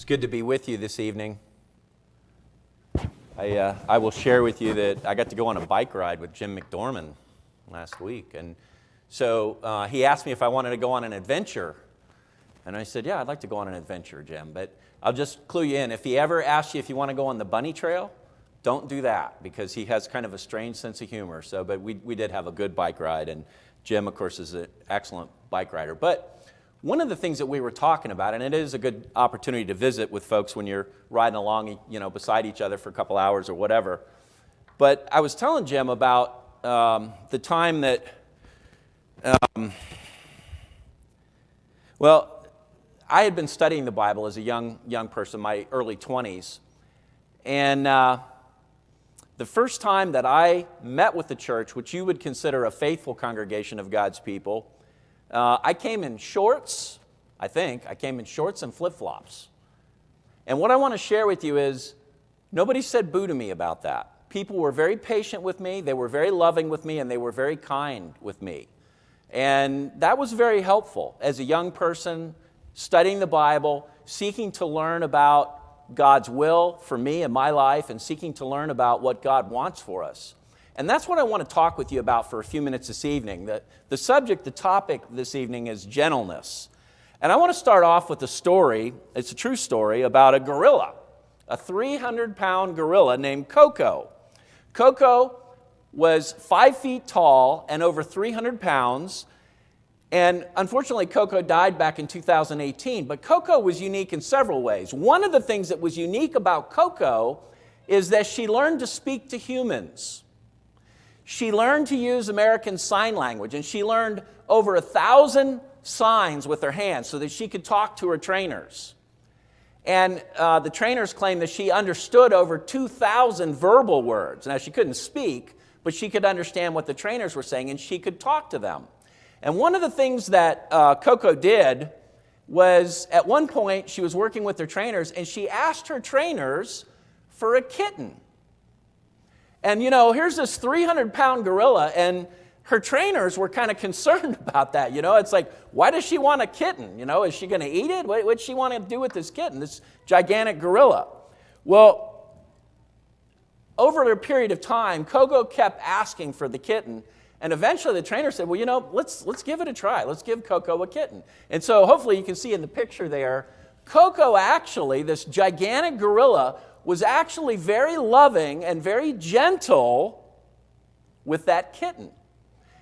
It's good to be with you this evening. I will share with you that I got to go on a bike ride with Jim McDorman last week. And so he asked me if I wanted to go on an adventure. And I said, yeah, I'd like to go on an adventure, Jim. But I'll just clue you in. If he ever asks you if you want to go on the bunny trail, don't do that, because he has kind of a strange sense of humor. But we did have a good bike ride. And Jim, of course, is an excellent bike rider. But one of the things that we were talking about, and it is a good opportunity to visit with folks when you're riding along, beside each other for a couple hours or whatever. But I was telling Jim about the time that, I had been studying the Bible as a young person, my early 20s. And the first time that I met with the church, which you would consider a faithful congregation of God's people, I came in shorts, I came in shorts and flip-flops. And what I want to share with you is, nobody said boo to me about that. People were very patient with me, they were very loving with me, and they were very kind with me. And that was very helpful as a young person, studying the Bible, seeking to learn about God's will for me and my life, and seeking to learn about what God wants for us. And that's what I want to talk with you about for a few minutes this evening. The topic this evening is gentleness. And I want to start off with a story, it's a true story, about a gorilla, a 300-pound gorilla named Coco. Coco was 5 feet tall and over 300 pounds. And unfortunately, Coco died back in 2018. But Coco was unique in several ways. One of the things that was unique about Coco is that she learned to speak to humans. She learned to use American Sign Language, and she learned over 1,000 signs with her hands so that she could talk to her trainers. And the trainers claimed that she understood over 2,000 verbal words. Now, she couldn't speak, but she could understand what the trainers were saying, and she could talk to them. And one of the things that Coco did was, at one point, she was working with her trainers, and she asked her trainers for a kitten. And, here's this 300-pound gorilla, and her trainers were kind of concerned about that. It's like, why does she want a kitten? Is she going to eat it? What does she want to do with this kitten, this gigantic gorilla? Well, over a period of time, Coco kept asking for the kitten, and eventually the trainer said, well, let's give it a try. Let's give Coco a kitten. And so hopefully you can see in the picture there, Coco actually, this gigantic gorilla, was actually very loving and very gentle with that kitten.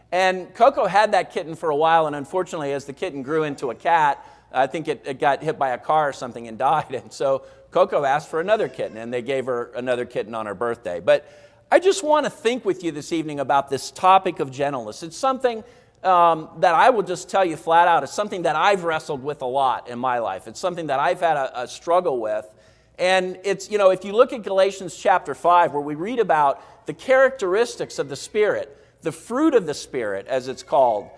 And Coco had that kitten for a while, and unfortunately, as the kitten grew into a cat, I think it got hit by a car or something and died. And so Coco asked for another kitten, and they gave her another kitten on her birthday. But I just want to think with you this evening about this topic of gentleness. It's something that I will just tell you flat out. It's something that I've wrestled with a lot in my life. It's something that I've had a struggle with. And it's, if you look at Galatians chapter 5, where we read about the characteristics of the Spirit, the fruit of the Spirit, as it's called,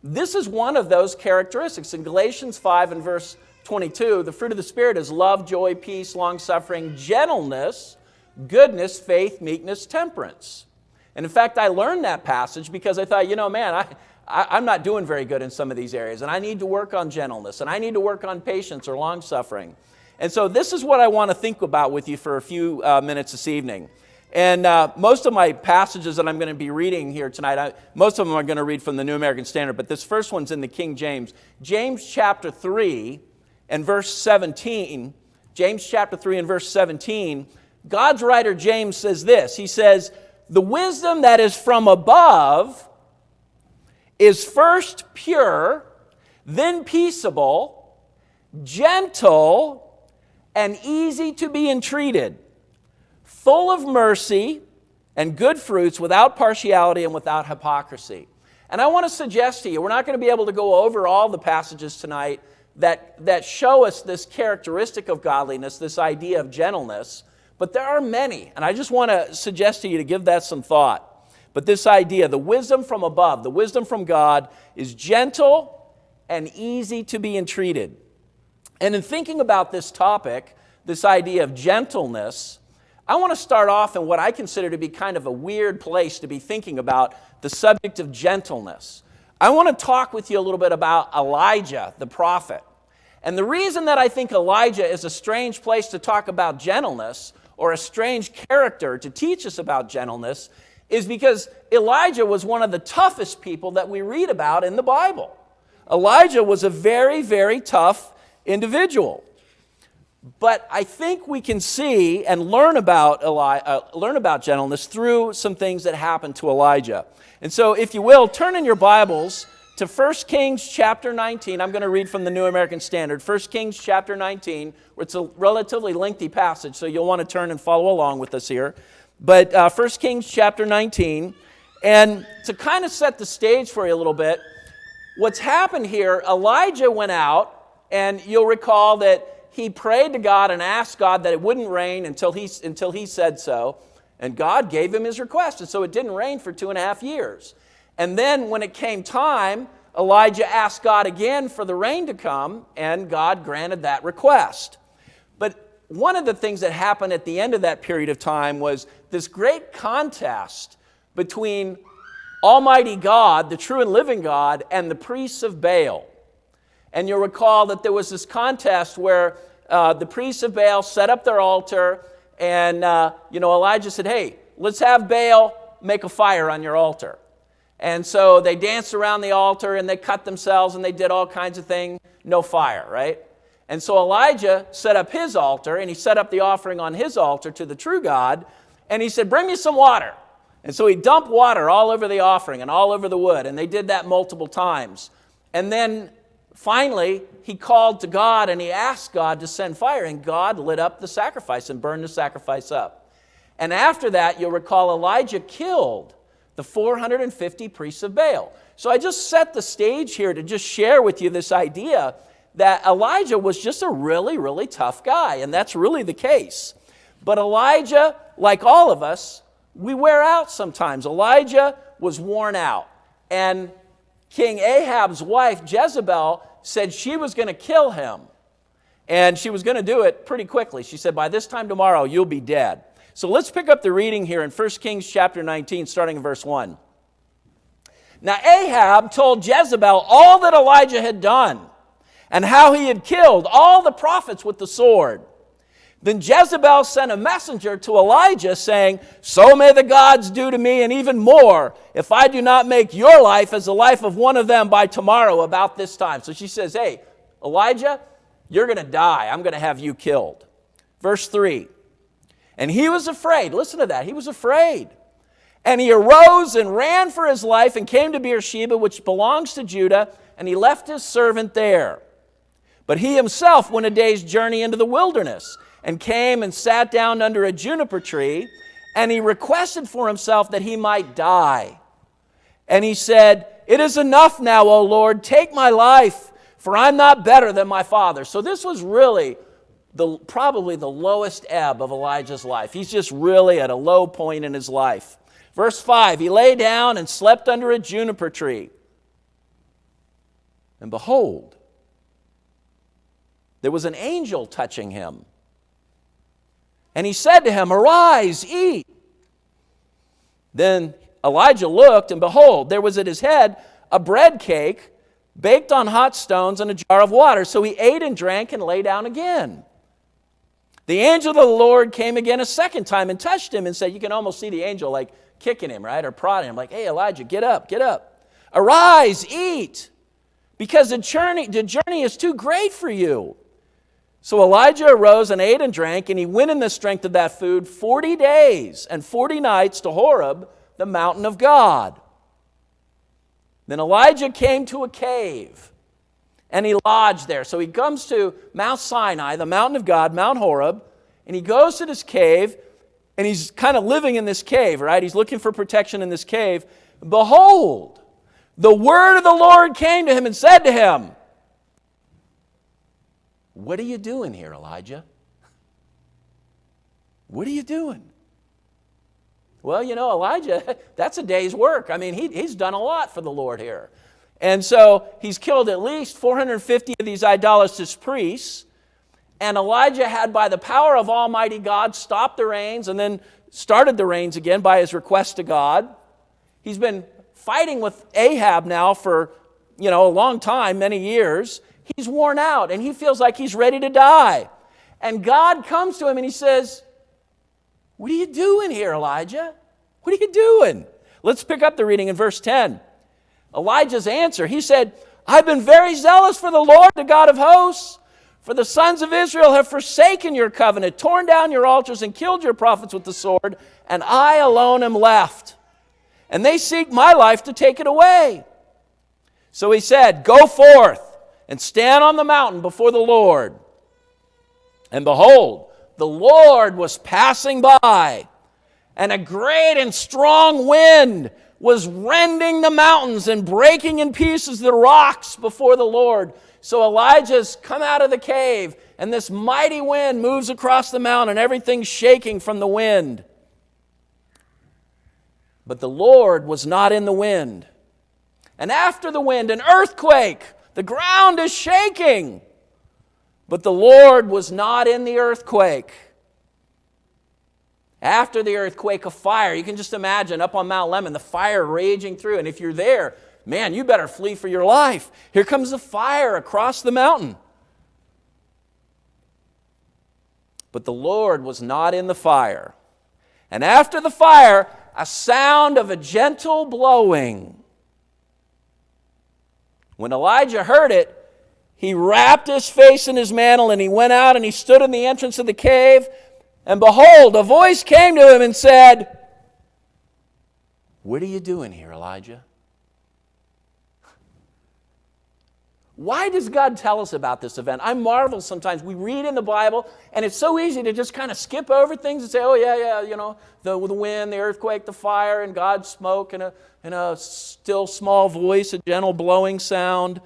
this is one of those characteristics. In Galatians 5 and verse 22, the fruit of the Spirit is love, joy, peace, long-suffering, gentleness, goodness, faith, meekness, temperance. And in fact, I learned that passage because I thought, I'm not doing very good in some of these areas, and I need to work on gentleness, and I need to work on patience or long-suffering. And so this is what I want to think about with you for a few minutes this evening. And most of my passages that I'm going to be reading here tonight, most of them are going to read from the New American Standard, but this first one's in the King James. James chapter 3 and verse 17, James chapter 3 and verse 17, God's writer James says this. He says, the wisdom that is from above is first pure, then peaceable, gentle, and easy to be entreated, full of mercy and good fruits, without partiality and without hypocrisy. And I want to suggest to you, we're not going to be able to go over all the passages tonight that show us this characteristic of godliness, this idea of gentleness, but there are many, and I just want to suggest to you to give that some thought. But this idea, the wisdom from above, the wisdom from God, is gentle and easy to be entreated. And in thinking about this topic, this idea of gentleness, I want to start off in what I consider to be kind of a weird place to be thinking about the subject of gentleness. I want to talk with you a little bit about Elijah, the prophet. And the reason that I think Elijah is a strange place to talk about gentleness, or a strange character to teach us about gentleness, is because Elijah was one of the toughest people that we read about in the Bible. Elijah was a very, very tough individual. But I think we can see and learn about gentleness through some things that happened to Elijah. And so, if you will, turn in your Bibles to 1 Kings chapter 19. I'm going to read from the New American Standard. 1 Kings chapter 19, where it's a relatively lengthy passage, so you'll want to turn and follow along with us here. But 1 Kings chapter 19, and to kind of set the stage for you a little bit, what's happened here, Elijah went out, and you'll recall that he prayed to God and asked God that it wouldn't rain until he said so. And God gave him his request. And so it didn't rain for 2.5 years. And then when it came time, Elijah asked God again for the rain to come, and God granted that request. But one of the things that happened at the end of that period of time was this great contest between Almighty God, the true and living God, and the priests of Baal. And you'll recall that there was this contest where the priests of Baal set up their altar, and Elijah said, hey, let's have Baal make a fire on your altar. And so they danced around the altar, and they cut themselves, and they did all kinds of things. No fire, right? And so Elijah set up his altar, and he set up the offering on his altar to the true God, and he said, bring me some water. And so he dumped water all over the offering and all over the wood, and they did that multiple times. And then finally, he called to God, and he asked God to send fire, and God lit up the sacrifice and burned the sacrifice up. And after that, you'll recall Elijah killed the 450 priests of Baal. So I just set the stage here to just share with you this idea that Elijah was just a really, really tough guy, and that's really the case. But Elijah, like all of us, we wear out sometimes. Elijah was worn out, and King Ahab's wife, Jezebel, said she was going to kill him, and she was going to do it pretty quickly. She said, by this time tomorrow, you'll be dead. So let's pick up the reading here in 1 Kings chapter 19, starting in verse 1. Now Ahab told Jezebel all that Elijah had done, and how he had killed all the prophets with the sword. Then Jezebel sent a messenger to Elijah, saying, so may the gods do to me, and even more, if I do not make your life as the life of one of them by tomorrow about this time. So she says, hey, Elijah, you're going to die. I'm going to have you killed. Verse 3. And he was afraid. Listen to that. He was afraid. And he arose and ran for his life and came to Beersheba, which belongs to Judah, and he left his servant there. But he himself went a day's journey into the wilderness, and came and sat down under a juniper tree, and he requested for himself that he might die. And he said, it is enough now, O Lord, take my life, for I'm not better than my father. So this was really probably the lowest ebb of Elijah's life. He's just really at a low point in his life. Verse 5, he lay down and slept under a juniper tree. And behold, there was an angel touching him. And he said to him, arise, eat. Then Elijah looked, and behold, there was at his head a bread cake baked on hot stones and a jar of water. So he ate and drank and lay down again. The angel of the Lord came again a second time and touched him and said, you can almost see the angel like kicking him, right? Or prodding him like, hey, Elijah, get up, get up. Arise, eat, because the journey is too great for you. So Elijah arose and ate and drank, and he went in the strength of that food 40 days and 40 nights to Horeb, the mountain of God. Then Elijah came to a cave, and he lodged there. So he comes to Mount Sinai, the mountain of God, Mount Horeb, and he goes to this cave, and he's kind of living in this cave, right? He's looking for protection in this cave. Behold, the word of the Lord came to him and said to him, what are you doing here, Elijah? What are you doing? Well, Elijah, that's a day's work. I mean, he's done a lot for the Lord here. And so he's killed at least 450 of these idolatrous priests. And Elijah had, by the power of Almighty God, stopped the rains and then started the rains again by his request to God. He's been fighting with Ahab now for a long time, many years. He's worn out and he feels like he's ready to die. And God comes to him and he says, "What are you doing here, Elijah? What are you doing?" Let's pick up the reading in verse 10. Elijah's answer, he said, "I've been very zealous for the Lord, the God of hosts. For the sons of Israel have forsaken your covenant, torn down your altars, and killed your prophets with the sword, and I alone am left. And they seek my life to take it away." So he said, "Go forth and stand on the mountain before the Lord." And behold, the Lord was passing by, and a great and strong wind was rending the mountains and breaking in pieces the rocks before the Lord. So Elijah's come out of the cave, and this mighty wind moves across the mountain, and everything's shaking from the wind. But the Lord was not in the wind. And after the wind, an earthquake. The ground is shaking. But the Lord was not in the earthquake. After the earthquake, a fire. You can just imagine up on Mount Lemon, the fire raging through. And if you're there, man, you better flee for your life. Here comes the fire across the mountain. But the Lord was not in the fire. And after the fire, a sound of a gentle blowing. When Elijah heard it, he wrapped his face in his mantle, and he went out and he stood in the entrance of the cave. And behold, a voice came to him and said, "What are you doing here, Elijah?" Why does God tell us about this event? I marvel sometimes. We read in the Bible, and it's so easy to just kind of skip over things and say, "Oh, yeah, the wind, the earthquake, the fire, and God spoke in a still small voice, a gentle blowing sound."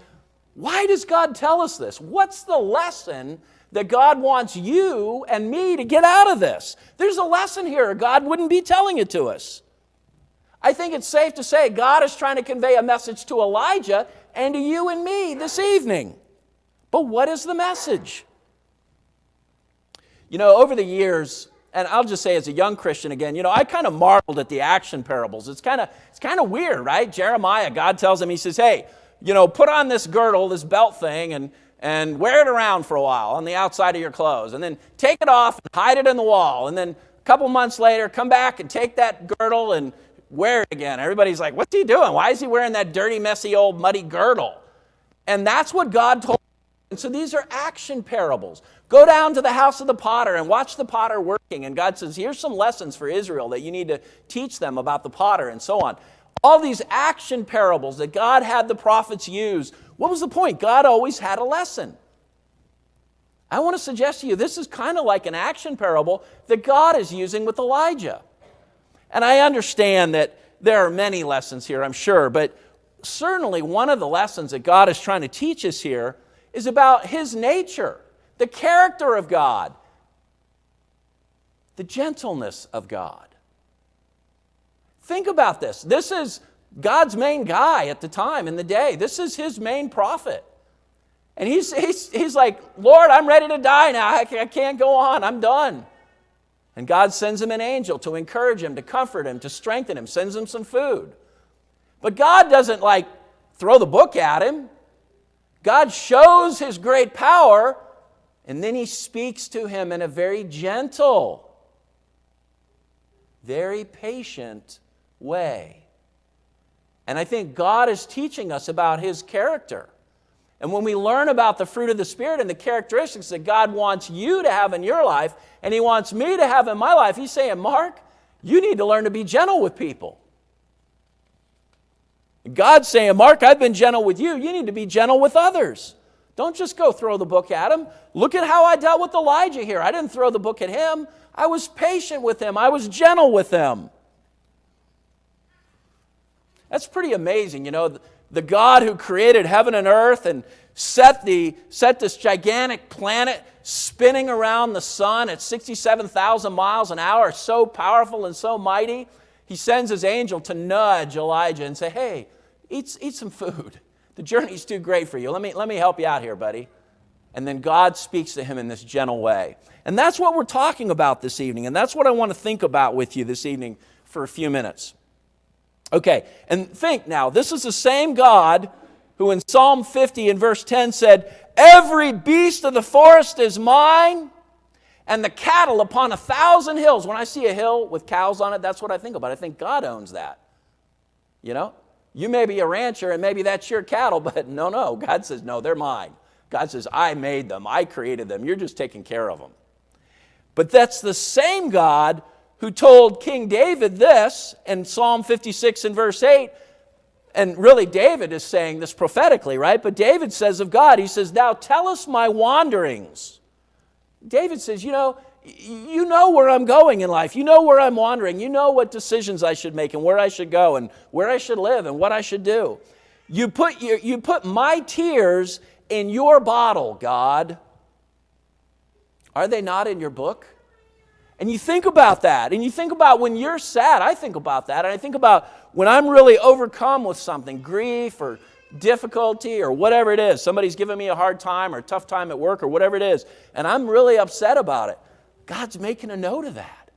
Why does God tell us this? What's the lesson that God wants you and me to get out of this? There's a lesson here, or God wouldn't be telling it to us. I think it's safe to say God is trying to convey a message to Elijah and to you and me this evening. But what is the message? Over the years, and I'll just say as a young Christian again, I kind of marveled at the action parables. It's kind of weird, right? Jeremiah, God tells him, he says, "Hey, put on this girdle, this belt thing, and wear it around for a while on the outside of your clothes. And then take it off and hide it in the wall. And then a couple months later, come back and take that girdle and wear it again." Everybody's like, "What's he doing? Why is he wearing that dirty, messy, old, muddy girdle?" And that's what God told him. And so these are action parables. Go down to the house of the potter and watch the potter working. And God says, here's some lessons for Israel that you need to teach them about the potter and so on. All these action parables that God had the prophets use. What was the point? God always had a lesson. I want to suggest to you, this is kind of like an action parable that God is using with Elijah. And I understand that there are many lessons here, I'm sure, but certainly one of the lessons that God is trying to teach us here is about His nature, the character of God, the gentleness of God. Think about this. This is God's main guy at the time, in the day. This is His main prophet. And he's like, "Lord, I'm ready to die now. I can't go on. I'm done." And God sends him an angel to encourage him, to comfort him, to strengthen him, sends him some food. But God doesn't throw the book at him. God shows His great power, and then He speaks to him in a very gentle, very patient way. And I think God is teaching us about His character. And when we learn about the fruit of the Spirit and the characteristics that God wants you to have in your life, and He wants me to have in my life, He's saying, "Mark, you need to learn to be gentle with people." God's saying, "Mark, I've been gentle with you. You need to be gentle with others. Don't just go throw the book at him. Look at how I dealt with Elijah here. I didn't throw the book at him. I was patient with him. I was gentle with him." That's pretty amazing, the God who created heaven and earth and set this gigantic planet spinning around the sun at 67,000 miles an hour, so powerful and so mighty. He sends His angel to nudge Elijah and say, "Hey, eat some food. The journey's too great for you. Let me help you out here, buddy." And then God speaks to him in this gentle way. And that's what we're talking about this evening, and that's what I want to think about with you this evening for a few minutes. Okay, and think now, this is the same God who in Psalm 50 in verse 10 said, "Every beast of the forest is mine, and the cattle upon 1,000 hills." When I see a hill with cows on it, that's what I think about. I think God owns that. You know? You may be a rancher and maybe that's your cattle, but no. God says, no, they're mine. God says, I made them. I created them. You're just taking care of them. But that's the same God who told King David this in Psalm 56 and verse 8. And really David is saying this prophetically, right? But David says of God, he says, "Thou tellest my wanderings." David says, you know where I'm going in life. You know where I'm wandering. You know what decisions I should make and where I should go and where I should live and what I should do. You put my tears in your bottle, God. Are they not in your book? And you think about that. And you think about when you're sad. I think about that. And I think about when I'm really overcome with something, grief or difficulty or whatever it is. Somebody's giving me a hard time or a tough time at work or whatever it is. And I'm really upset about it. God's making a note of that.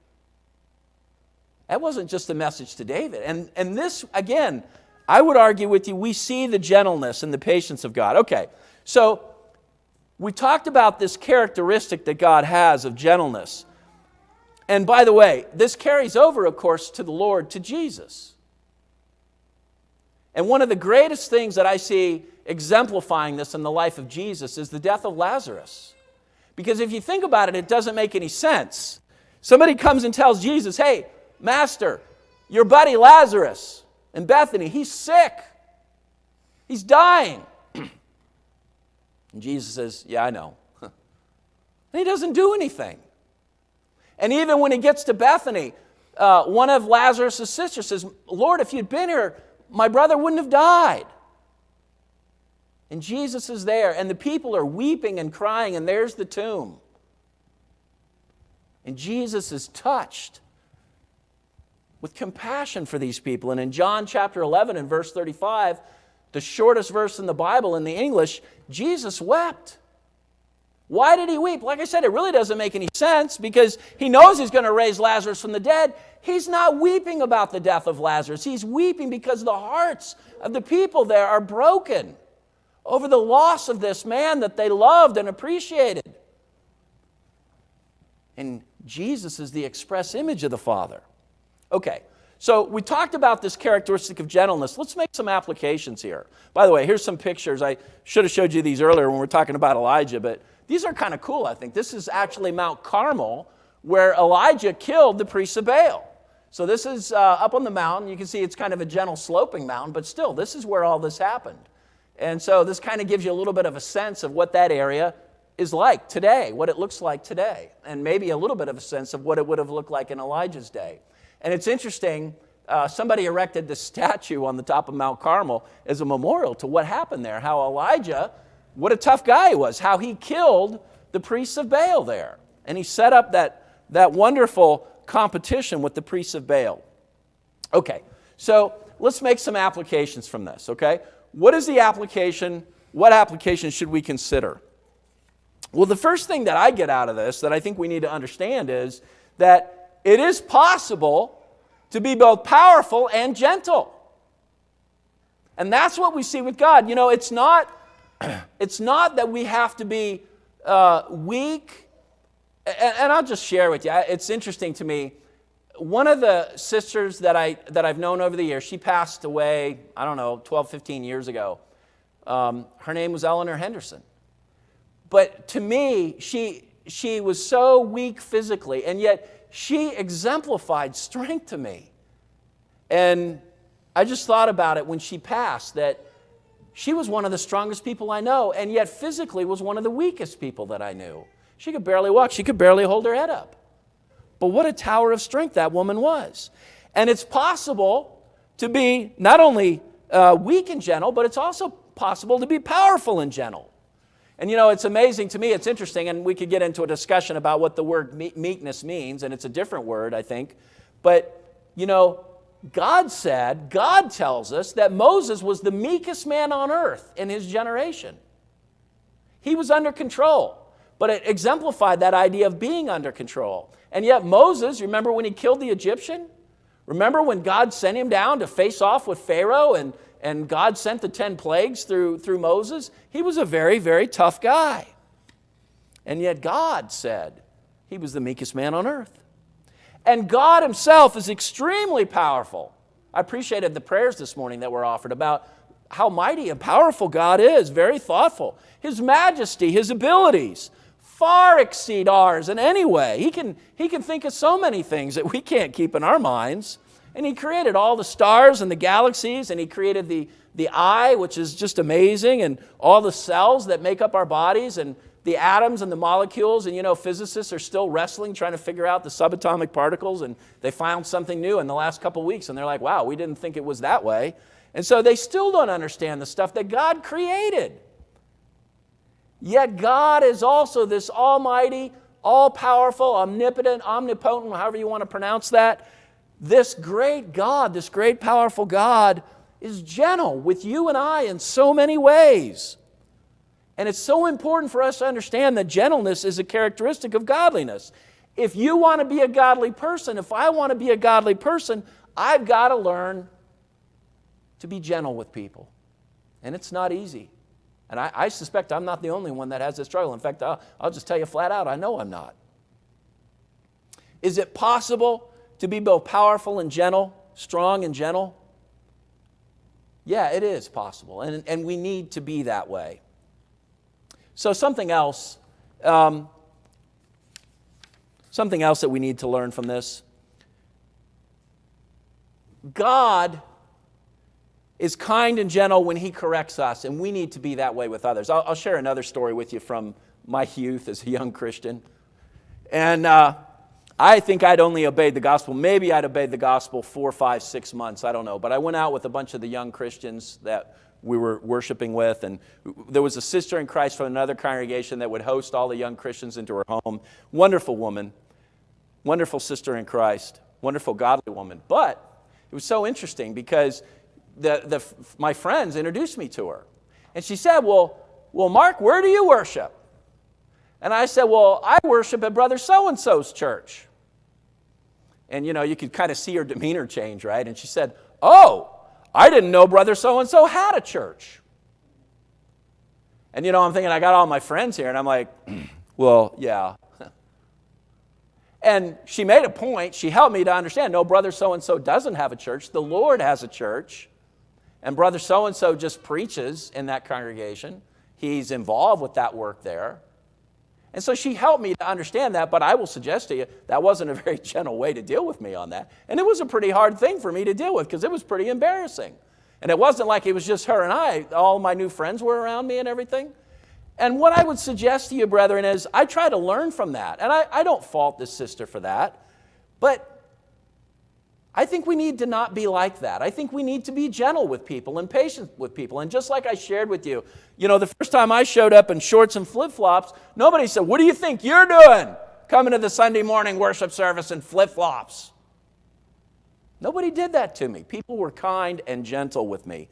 That wasn't just a message to David. And this, again, I would argue with you, we see the gentleness and the patience of God. Okay, so we talked about this characteristic that God has of gentleness. And by the way, this carries over, of course, to the Lord, to Jesus. And one of the greatest things that I see exemplifying this in the life of Jesus is the death of Lazarus. Because if you think about it, it doesn't make any sense. Somebody comes and tells Jesus, "Hey, Master, your buddy Lazarus in Bethany, he's sick. He's dying." And Jesus says, "Yeah, I know." And he doesn't do anything. And even when he gets to Bethany, one of Lazarus' sisters says, "Lord, if you'd been here, my brother wouldn't have died." And Jesus is there, and the people are weeping and crying, and there's the tomb. And Jesus is touched with compassion for these people. And in John chapter 11 and verse 35, the shortest verse in the Bible in the English, Jesus wept. Why did he weep? Like I said, it really doesn't make any sense because he knows he's going to raise Lazarus from the dead. He's not weeping about the death of Lazarus. He's weeping because the hearts of the people there are broken over the loss of this man that they loved and appreciated. And Jesus is the express image of the Father. Okay, so we talked about this characteristic of gentleness. Let's make some applications here. By the way, here's some pictures. I should have showed you these earlier when we were talking about Elijah, but these are kind of cool, I think. This is actually Mount Carmel, where Elijah killed the priests of Baal. So this is up on the mountain. You can see it's kind of a gentle sloping mountain, but still, this is where all this happened. And so this kind of gives you a little bit of a sense of what that area is like today, what it looks like today, and maybe a little bit of a sense of what it would have looked like in Elijah's day. And it's interesting, somebody erected this statue on the top of Mount Carmel as a memorial to what happened there, how Elijah, what a tough guy he was, how he killed the priests of Baal there. And he set up that wonderful competition with the priests of Baal. Okay, so let's make some applications from this, okay? What is the application? What application should we consider? Well, the first thing that I get out of this that I think we need to understand is that it is possible to be both powerful and gentle. And that's what we see with God. You know, it's not that we have to be weak. And I'll just share with you. It's interesting to me. One of the sisters that I've known over the years, she passed away, 12, 15 years ago. Her name was Eleanor Henderson. But to me, she was so weak physically, and yet she exemplified strength to me. And I just thought about it when she passed, that she was one of the strongest people I know, and yet physically was one of the weakest people that I knew. She could barely walk. She could barely hold her head up. But what a tower of strength that woman was. And it's possible to be not only weak and gentle, but it's also possible to be powerful and gentle. And you know, it's amazing to me, it's interesting, and we could get into a discussion about what the word meekness means, and it's a different word, I think. But, you know, God tells us that Moses was the meekest man on earth in his generation. He was under control, but it exemplified that idea of being under control. And yet Moses, remember when he killed the Egyptian? Remember when God sent him down to face off with Pharaoh and God sent the 10 plagues through Moses. He was a very, very tough guy. And yet God said he was the meekest man on earth. And God himself is extremely powerful. I appreciated the prayers this morning that were offered about how mighty and powerful God is, very thoughtful. His majesty, his abilities far exceed ours in any way. He can think of so many things that we can't keep in our minds. And he created all the stars and the galaxies, and he created the eye, which is just amazing, and all the cells that make up our bodies, and the atoms and the molecules. And physicists are still wrestling, trying to figure out the subatomic particles, and they found something new in the last couple of weeks, and they're like, wow, we didn't think it was that way. And so they still don't understand the stuff that God created. Yet God is also this almighty, all-powerful, omnipotent, omnipotent, however you want to pronounce that. This great God, this great powerful God is gentle with you and I in so many ways. And it's so important for us to understand that gentleness is a characteristic of godliness. If you want to be a godly person, if I want to be a godly person, I've got to learn to be gentle with people. And it's not easy. And I suspect I'm not the only one that has this struggle. In fact, I'll just tell you flat out, I know I'm not. Is it possible to be both powerful and gentle, strong and gentle? Yeah, it is possible. And we need to be that way. So something else that we need to learn from this. God is kind and gentle when he corrects us, and we need to be that way with others. I'll share another story with you from my youth as a young Christian. And I think I'd only obeyed the gospel. Maybe I'd obeyed the gospel 4, 5, 6 months. I don't know. But I went out with a bunch of the young Christians that we were worshiping with. And there was a sister in Christ from another congregation that would host all the young Christians into her home. Wonderful woman. Wonderful sister in Christ. Wonderful godly woman. But it was so interesting because my friends introduced me to her. And she said, well, Mark, where do you worship? And I said, well, I worship at Brother So-and-so's church. And, you could kind of see her demeanor change, right? And she said, oh, I didn't know Brother So-and-so had a church. And, I'm thinking, I got all my friends here. And I'm like, well, yeah. And she made a point. She helped me to understand, no, Brother So-and-so doesn't have a church. The Lord has a church. And Brother So-and-so just preaches in that congregation. He's involved with that work there. And so she helped me to understand that, but I will suggest to you, that wasn't a very gentle way to deal with me on that. And it was a pretty hard thing for me to deal with because it was pretty embarrassing. And it wasn't like it was just her and I. All my new friends were around me and everything. And what I would suggest to you, brethren, is I try to learn from that. And I don't fault this sister for that. But I think we need to not be like that. I think we need to be gentle with people and patient with people. And just like I shared with you, the first time I showed up in shorts and flip-flops, nobody said, what do you think you're doing coming to the Sunday morning worship service in flip-flops? Nobody did that to me. People were kind and gentle with me.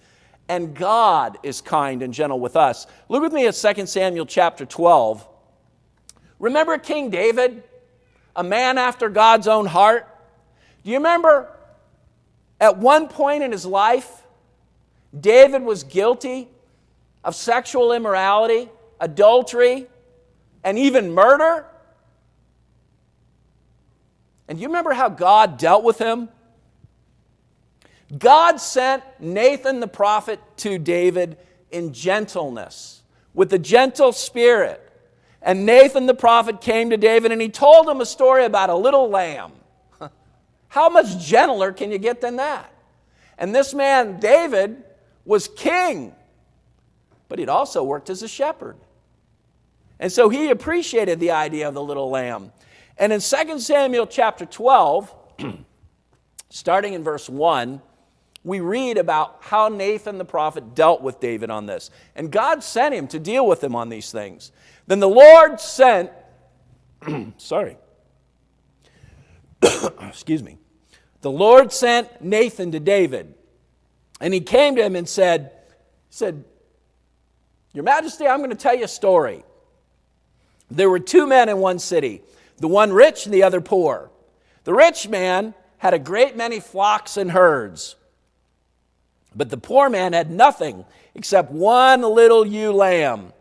And God is kind and gentle with us. Look with me at 2 Samuel chapter 12. Remember King David, a man after God's own heart? Do you remember at one point in his life, David was guilty of sexual immorality, adultery, and even murder? And do you remember how God dealt with him? God sent Nathan the prophet to David in gentleness, with a gentle spirit. And Nathan the prophet came to David and he told him a story about a little lamb. How much gentler can you get than that? And this man, David, was king, but he'd also worked as a shepherd. And so he appreciated the idea of the little lamb. And in 2 Samuel chapter 12, starting in verse 1, we read about how Nathan the prophet dealt with David on this. And God sent him to deal with him on these things. Then the Lord sent, excuse me. The Lord sent Nathan to David. And he came to him and said, Your Majesty, I'm going to tell you a story. There were 2 men in one city, the one rich and the other poor. The rich man had a great many flocks and herds. But the poor man had nothing except one little ewe lamb,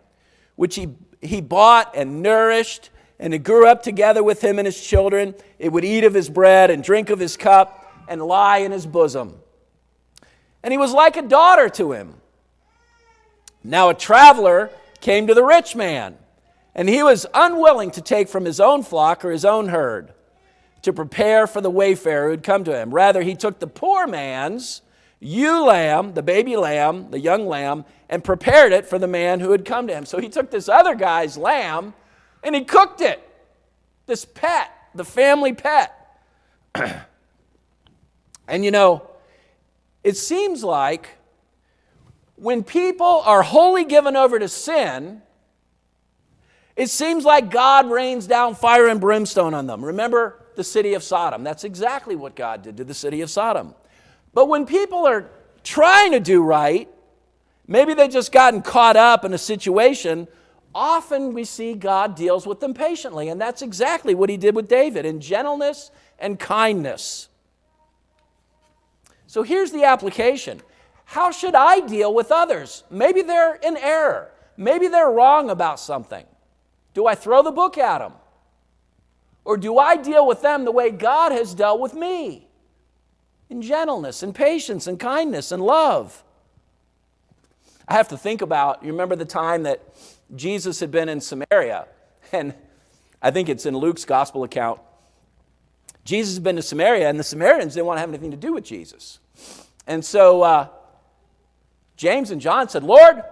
which he bought and nourished, and it grew up together with him and his children. It would eat of his bread and drink of his cup and lie in his bosom. And he was like a daughter to him. Now a traveler came to the rich man, and he was unwilling to take from his own flock or his own herd to prepare for the wayfarer who had come to him. Rather, he took the poor man's ewe lamb, the baby lamb, the young lamb, and prepared it for the man who had come to him. So he took this other guy's lamb and he cooked it. This pet, the family pet. And it seems like when people are wholly given over to sin, it seems like God rains down fire and brimstone on them. Remember the city of Sodom? That's exactly what God did to the city of Sodom. But when people are trying to do right, maybe they've just gotten caught up in a situation, often we see God deals with them patiently. And that's exactly what he did with David, in gentleness and kindness. So here's the application. How should I deal with others? Maybe they're in error. Maybe they're wrong about something. Do I throw the book at them? Or do I deal with them the way God has dealt with me? In gentleness and patience and kindness and love. I have to think about, you remember the time that Jesus had been in Samaria? And I think it's in Luke's gospel account. Jesus had been to Samaria, and the Samaritans didn't want to have anything to do with Jesus. And so James and John said, Lord,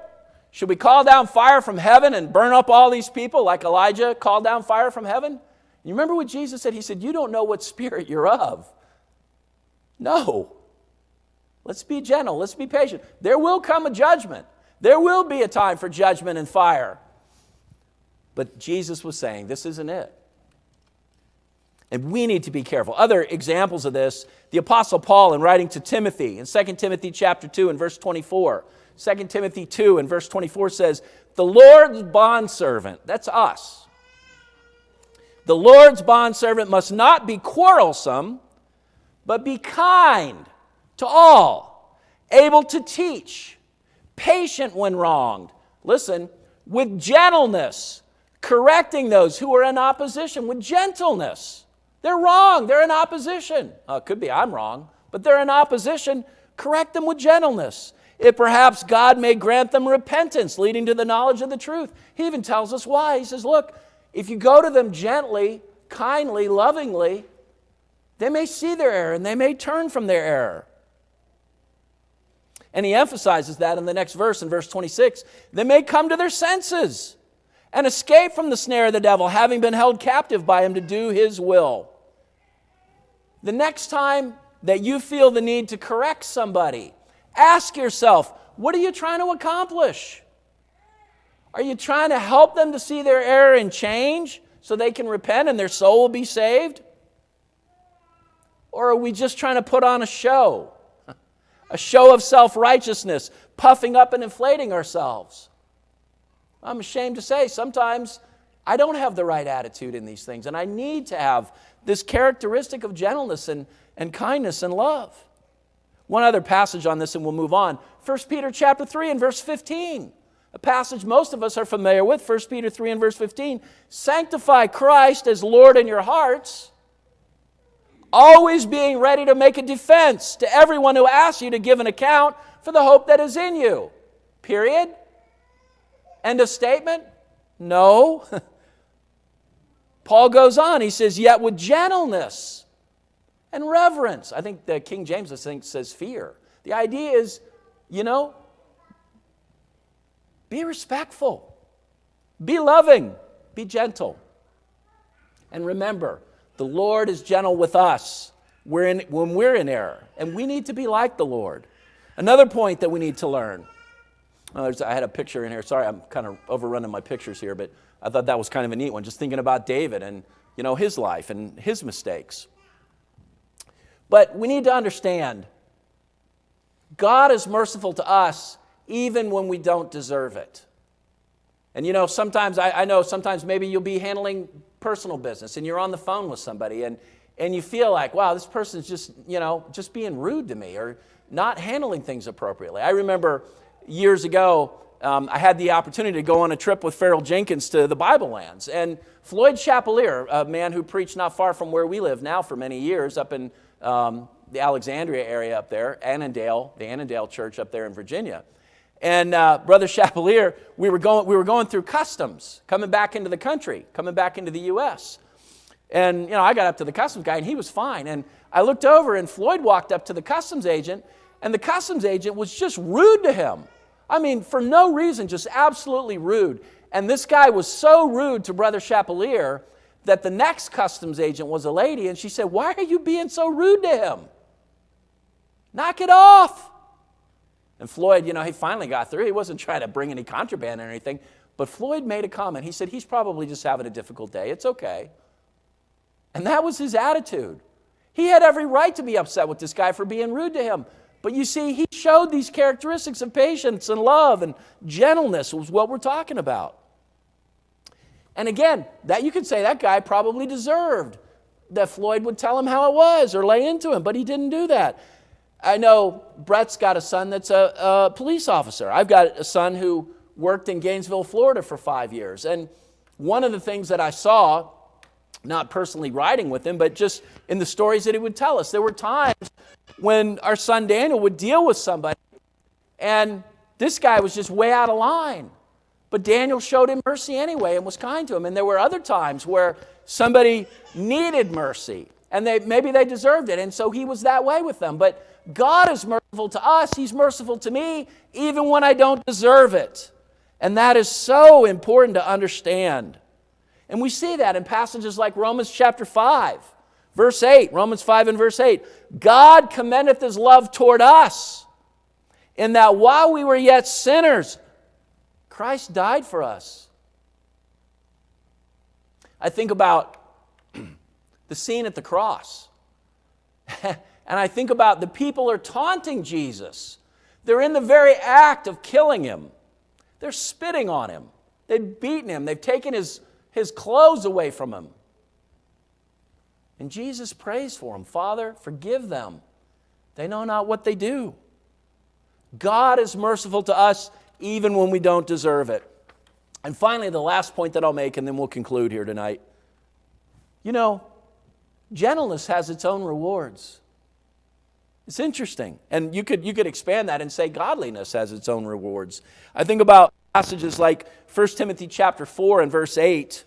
should we call down fire from heaven and burn up all these people like Elijah called down fire from heaven? You remember what Jesus said? He said, you don't know what spirit you're of. No. Let's be gentle. Let's be patient. There will come a judgment. There will be a time for judgment and fire. But Jesus was saying, this isn't it. And we need to be careful. Other examples of this, the Apostle Paul in writing to Timothy in 2 Timothy chapter 2 and verse 24. 2 Timothy 2 and verse 24 says, the Lord's bondservant, that's us. The Lord's bondservant must not be quarrelsome, but be kind to all, able to teach, patient when wronged. Listen, with gentleness, correcting those who are in opposition with gentleness. They're wrong. They're in opposition. It could be I'm wrong, but they're in opposition. Correct them with gentleness. If perhaps God may grant them repentance, leading to the knowledge of the truth. He even tells us why. He says, look, if you go to them gently, kindly, lovingly, they may see their error and they may turn from their error. And he emphasizes that in the next verse, in verse 26. They may come to their senses and escape from the snare of the devil, having been held captive by him to do his will. The next time that you feel the need to correct somebody, ask yourself, what are you trying to accomplish? Are you trying to help them to see their error and change so they can repent and their soul will be saved? Or are we just trying to put on a show? A show of self-righteousness, puffing up and inflating ourselves. I'm ashamed to say sometimes I don't have the right attitude in these things, and I need to have this characteristic of gentleness and kindness and love. One other passage on this and we'll move on. 1 Peter chapter 3 and verse 15. A passage most of us are familiar with. 1 Peter 3 and verse 15. Sanctify Christ as Lord in your hearts, always being ready to make a defense to everyone who asks you to give an account for the hope that is in you. Period. End of statement? No. Paul goes on. He says, yet with gentleness and reverence. I think the King James says fear. The idea is, be respectful. Be loving. Be gentle. And remember, the Lord is gentle with us when we're in error. And we need to be like the Lord. Another point that we need to learn. I had a picture in here. Sorry, I'm kind of overrunning my pictures here, but I thought that was kind of a neat one. Just thinking about David and, his life and his mistakes. But we need to understand, God is merciful to us even when we don't deserve it. And sometimes, I know sometimes maybe you'll be handling personal business and you're on the phone with somebody and you feel like, wow, this person's just being rude to me, or not handling things appropriately. I remember years ago, I had the opportunity to go on a trip with Farrell Jenkins to the Bible lands. And Floyd Chapelier, a man who preached not far from where we live now for many years, up in the Alexandria area up there, Annandale, the Annandale Church up there in Virginia. And Brother Chapelier, we were going through customs, coming back into the country, coming back into the U.S. And, I got up to the customs guy, and he was fine. And I looked over, and Floyd walked up to the customs agent, and the customs agent was just rude to him. I mean, for no reason, just absolutely rude. And this guy was so rude to Brother Chapelier that the next customs agent was a lady, and she said, "Why are you being so rude to him? Knock it off." And Floyd, he finally got through. He wasn't trying to bring any contraband or anything, but Floyd made a comment. He said, "He's probably just having a difficult day. It's okay." And that was his attitude. He had every right to be upset with this guy for being rude to him. But you see, he showed these characteristics of patience and love and gentleness was what we're talking about. And again, that you could say that guy probably deserved that Floyd would tell him how it was or lay into him, but he didn't do that. I know Brett's got a son that's a police officer. I've got a son who worked in Gainesville, Florida for 5 years. And one of the things that I saw, not personally riding with him, but just in the stories that he would tell us, there were times when our son Daniel would deal with somebody, and this guy was just way out of line. But Daniel showed him mercy anyway and was kind to him. And there were other times where somebody needed mercy, and maybe they deserved it, and so he was that way with them. But God is merciful to us. He's merciful to me, even when I don't deserve it. And that is so important to understand. And we see that in passages like Romans chapter 5. Verse 8, Romans 5 and verse 8, God commendeth His love toward us, in that while we were yet sinners, Christ died for us. I think about the scene at the cross, and I think about the people are taunting Jesus. They're in the very act of killing Him. They're spitting on Him. They've beaten Him. They've taken His clothes away from Him. And Jesus prays for them. "Father, forgive them. They know not what they do." God is merciful to us even when we don't deserve it. And finally, the last point that I'll make, and then we'll conclude here tonight. Gentleness has its own rewards. It's interesting. And you could expand that and say godliness has its own rewards. I think about passages like 1 Timothy chapter 4 and verse 8.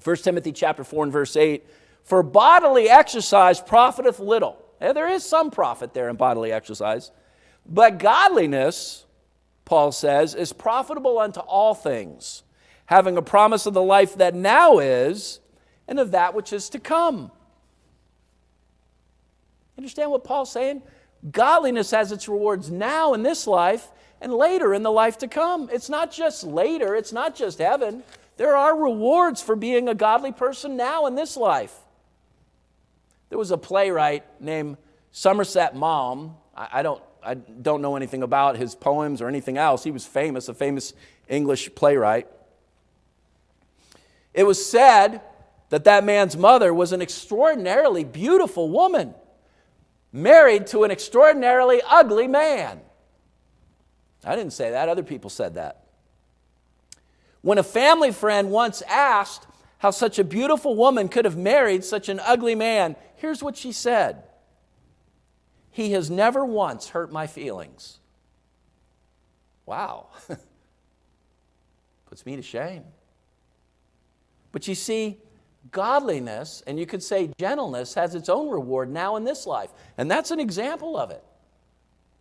1 Timothy chapter 4 and verse 8. "For bodily exercise profiteth little." And there is some profit there in bodily exercise. "But godliness," Paul says, "is profitable unto all things, having a promise of the life that now is, and of that which is to come." Understand what Paul's saying? Godliness has its rewards now in this life and later in the life to come. It's not just later. It's not just heaven. There are rewards for being a godly person now in this life. There was a playwright named Somerset Maugham. I don't know anything about his poems or anything else. He was famous, a famous English playwright. It was said that man's mother was an extraordinarily beautiful woman, married to an extraordinarily ugly man. I didn't say that. Other people said that. When a family friend once asked how such a beautiful woman could have married such an ugly man, here's what she said: "He has never once hurt my feelings." Wow. Puts me to shame. But you see, godliness, and you could say gentleness, has its own reward now in this life. And that's an example of it.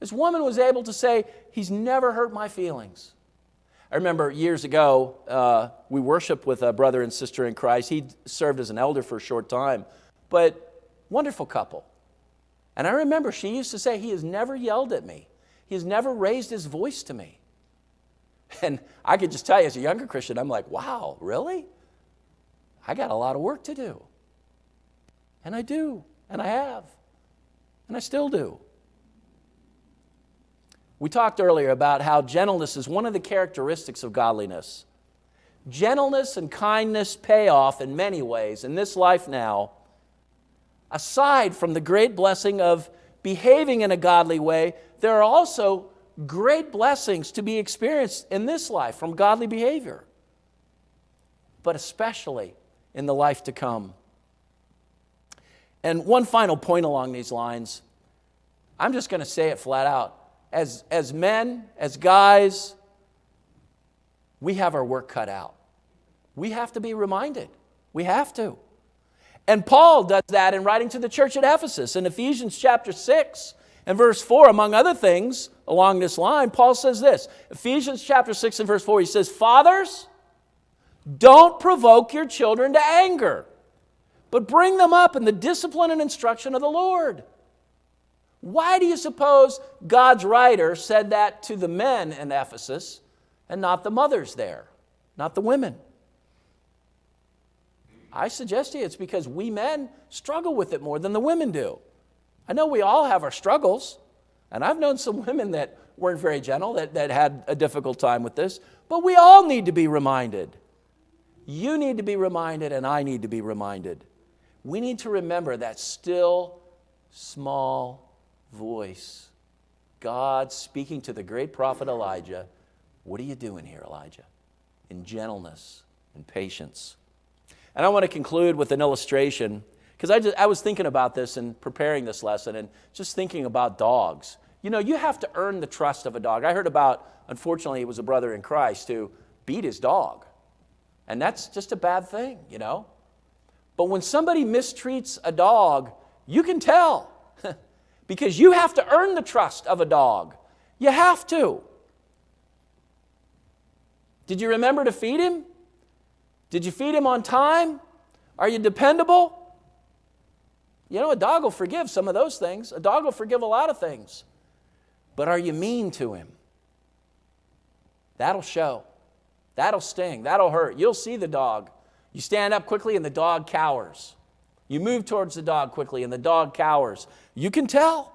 This woman was able to say, "He's never hurt my feelings." I remember years ago, we worshiped with a brother and sister in Christ. He served as an elder for a short time, but wonderful couple. And I remember she used to say, "He has never yelled at me. He has never raised his voice to me." And I could just tell you, as a younger Christian, I'm like, wow, really? I got a lot of work to do. And I do, and I have, and I still do. We talked earlier about how gentleness is one of the characteristics of godliness. Gentleness and kindness pay off in many ways in this life now, aside from the great blessing of behaving in a godly way, there are also great blessings to be experienced in this life from godly behavior, but especially in the life to come. And one final point along these lines, I'm just going to say it flat out. As men, as guys, we have our work cut out. We have to be reminded. We have to. And Paul does that in writing to the church at Ephesus. In Ephesians chapter 6 and verse 4, among other things along this line, Paul says this. Ephesians chapter 6 and verse 4, he says, "Fathers, don't provoke your children to anger, but bring them up in the discipline and instruction of the Lord." Why do you suppose God's writer said that to the men in Ephesus and not the mothers there, not the women? I suggest to you it's because we men struggle with it more than the women do. I know we all have our struggles, and I've known some women that weren't very gentle, that had a difficult time with this, but we all need to be reminded. You need to be reminded, and I need to be reminded. We need to remember that still, small voice. God speaking to the great prophet Elijah. What are you doing here, Elijah? In gentleness and patience. And I want to conclude with an illustration, because I was thinking about this and preparing this lesson and just thinking about dogs. You know, you have to earn the trust of a dog. I heard about, unfortunately, it was a brother in Christ who beat his dog. And that's just a bad thing, you know. But when somebody mistreats a dog, you can tell. Because you have to earn the trust of a dog. You have to. Did you remember to feed him? Did you feed him on time? Are you dependable? You know, a dog will forgive some of those things. A dog will forgive a lot of things. But are you mean to him? That'll show. That'll sting. That'll hurt. You'll see the dog. You stand up quickly and the dog cowers. You move towards the dog quickly and the dog cowers. You can tell.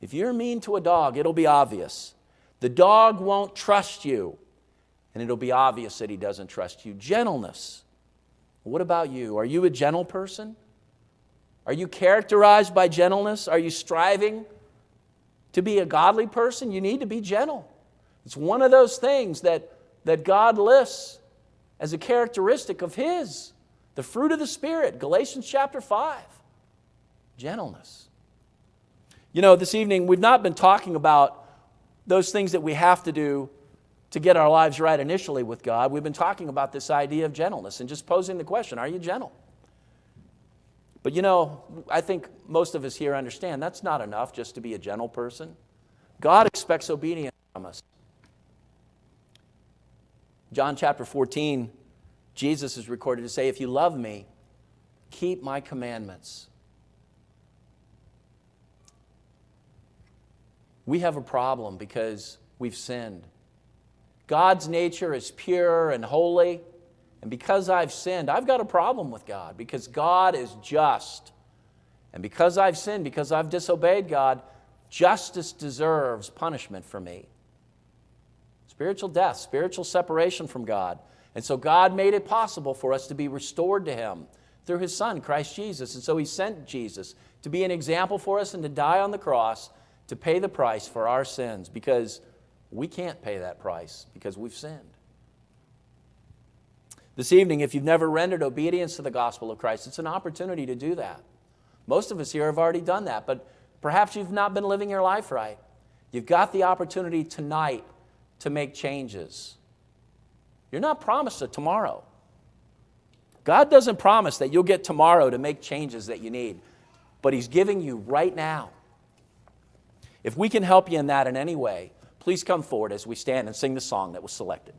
If you're mean to a dog, it'll be obvious. The dog won't trust you, and it'll be obvious that he doesn't trust you. Gentleness. What about you? Are you a gentle person? Are you characterized by gentleness? Are you striving to be a godly person? You need to be gentle. It's one of those things that God lists as a characteristic of His. The fruit of the Spirit, Galatians chapter 5. Gentleness. You know, this evening we've not been talking about those things that we have to do to get our lives right initially with God. We've been talking about this idea of gentleness and just posing the question, are you gentle? But you know, I think most of us here understand that's not enough just to be a gentle person. God expects obedience from us. John chapter 14, Jesus is recorded to say, if you love me, keep my commandments. We have a problem because we've sinned. God's nature is pure and holy, and because I've sinned, I've got a problem with God because God is just. And because I've sinned, because I've disobeyed God, justice deserves punishment for me. Spiritual death, spiritual separation from God. And so God made it possible for us to be restored to Him through His Son, Christ Jesus. And so He sent Jesus to be an example for us and to die on the cross to pay the price for our sins because we can't pay that price because we've sinned. This evening, if you've never rendered obedience to the gospel of Christ, it's an opportunity to do that. Most of us here have already done that, but perhaps you've not been living your life right. You've got the opportunity tonight to make changes. You're not promised a tomorrow. God doesn't promise that you'll get tomorrow to make changes that you need, but He's giving you right now. If we can help you in that in any way, please come forward as we stand and sing the song that was selected.